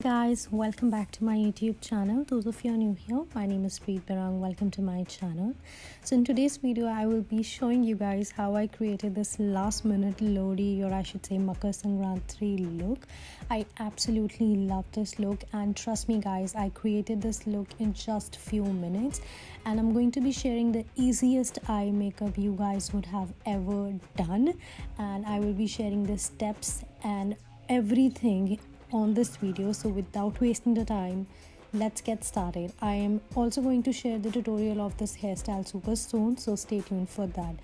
guys, welcome back to my YouTube channel. Those of you are new here, my name is Preet BIRANG. Welcome to my channel. So in today's video I will be showing you guys how I created this last minute LOHRI, or I should say Makar Sankranti look. I absolutely love this look, and trust me guys, I created this look in just few minutes, and I'm going to be sharing the easiest eye makeup you guys would have ever done, and I will be sharing the steps and everything on this video. So without wasting the time, let's get started. I am also going to share the tutorial of this hairstyle super soon, so stay tuned for that.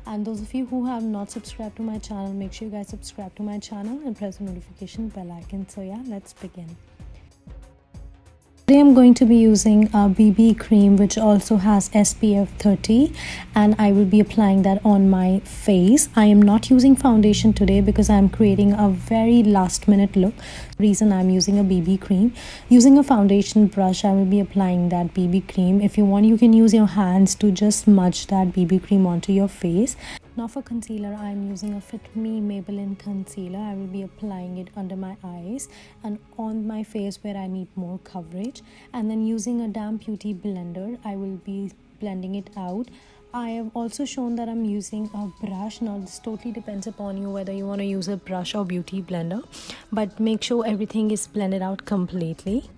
And those of you who have not subscribed to my channel, make sure you guys subscribe to my channel and press the notification bell icon. So yeah, let's begin. Today I'm going to be using a BB cream which also has SPF 30, and I will be applying that on my face. I am not using foundation today because I'm creating a very last minute look. Reason I'm using a BB cream. Using a foundation brush, I will be applying that BB cream. If you want, you can use your hands to just smudge that BB cream onto your face. Now for concealer, I am using a Fit Me Maybelline concealer. I will be applying it under my eyes and on my face where I need more coverage. And then using a damp beauty blender, I will be blending it out. I have also shown that I'm using a brush. Now this totally depends upon you whether you want to use a brush or beauty blender, but make sure everything is blended out completely.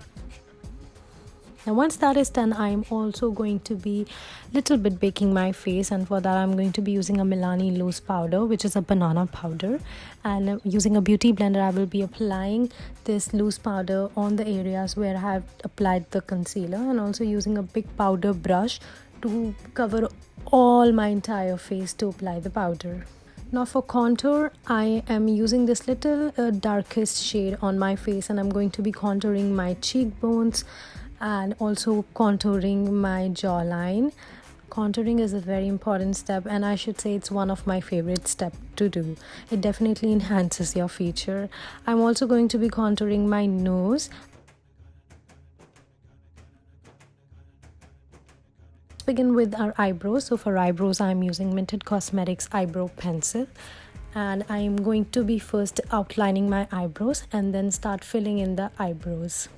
Now once that is done, I'm also going to be little bit baking my face, and for that I'm going to be using a Milani loose powder, which is a banana powder, and using a beauty blender I will be applying this loose powder on the areas where I have applied the concealer, and also using a big powder brush to cover all my entire face to apply the powder. Now for contour, I am using this little darkest shade on my face, and I'm going to be contouring my cheekbones and also contouring my jawline. Contouring is a very important step, and I should say it's one of my favorite steps to do. It definitely enhances your feature. I'm also going to be contouring my nose. Let's begin with our eyebrows. So for eyebrows, I'm using Minted Cosmetics eyebrow pencil, and I'm going to be first outlining my eyebrows and then start filling in the eyebrows.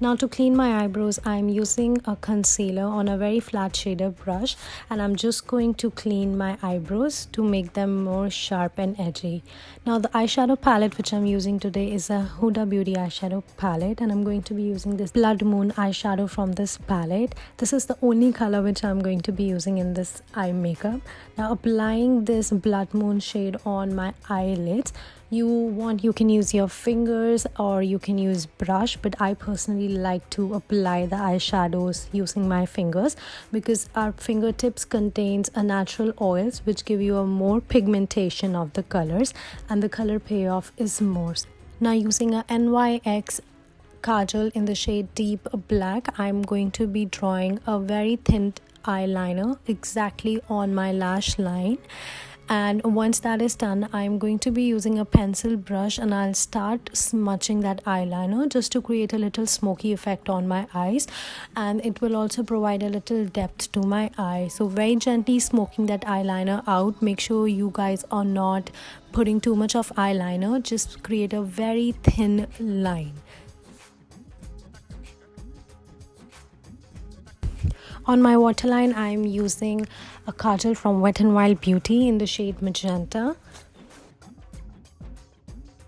Now to clean my eyebrows, I'm using a concealer on a very flat shader brush, and I'm just going to clean my eyebrows to make them more sharp and edgy. Now the eyeshadow palette which I'm using today is a Huda Beauty eyeshadow palette, and I'm going to be using this Blood Moon eyeshadow from this palette. This is the only color which I'm going to be using in this eye makeup. Now applying this Blood Moon shade on my eyelids, you can use your fingers or you can use brush, but I personally like to apply the eyeshadows using my fingers because our fingertips contains a natural oils which give you a more pigmentation of the colors, and the color payoff is more. Now using a NYX kajal in the shade Deep Black, I'm going to be drawing a very thin eyeliner exactly on my lash line. And once that is done, I'm going to be using a pencil brush, and I'll start smudging that eyeliner just to create a little smoky effect on my eyes, and it will also provide a little depth to my eye. So very gently smoking that eyeliner out. Make sure you guys are not putting too much of eyeliner, just create a very thin line. On my waterline, I'm using a kajal from Wet n Wild Beauty in the shade Magenta.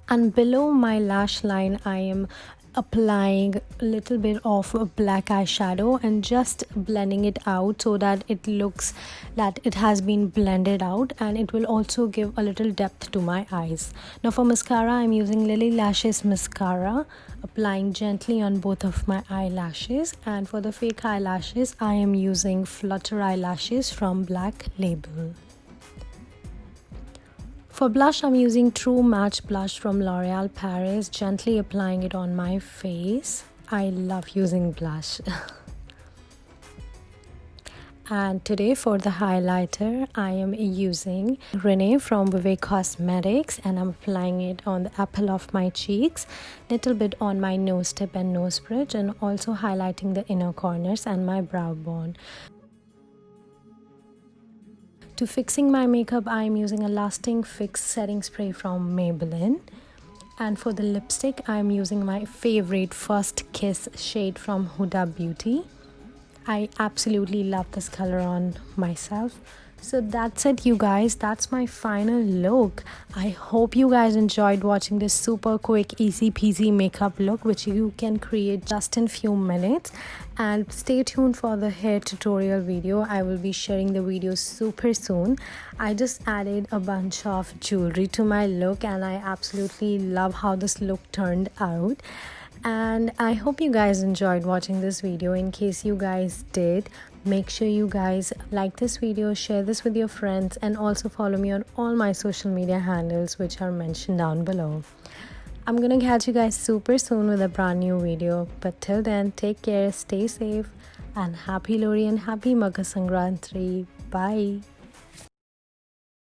And below my lash line, I am applying a little bit of a black eyeshadow and just blending it out so that it looks that it has been blended out, and it will also give a little depth to my eyes. Now for mascara, I'm using Lily Lashes mascara, applying gently on both of my eyelashes, and for the fake eyelashes I am using Flutter eyelashes from Black Label. For blush, I'm using True Match blush from L'Oreal Paris, gently applying it on my face. I love using blush. And today for the highlighter, I am using Renee from Vivek Cosmetics, and I'm applying it on the apple of my cheeks, little bit on my nose tip and nose bridge, and also highlighting the inner corners and my brow bone. To fixing my makeup, I am using a Lasting Fix setting spray from Maybelline. And for the lipstick, I'm using my favorite First Kiss shade from Huda Beauty. I absolutely love this color on myself. So that's it, you guys. That's my final look. I hope you guys enjoyed watching this super quick, easy peasy makeup look, which you can create just in few minutes. And stay tuned for the hair tutorial video. I will be sharing the video super soon. I just added a bunch of jewelry to my look, and I absolutely love how this look turned out. And I hope you guys enjoyed watching this video. In case you guys did, make sure you guys like this video, share this with your friends, and also follow me on all my social media handles, which are mentioned down below. I'm gonna catch you guys super soon with a brand new video, but till then, take care, stay safe, and happy Lohri and happy Makar Sankranti. Bye.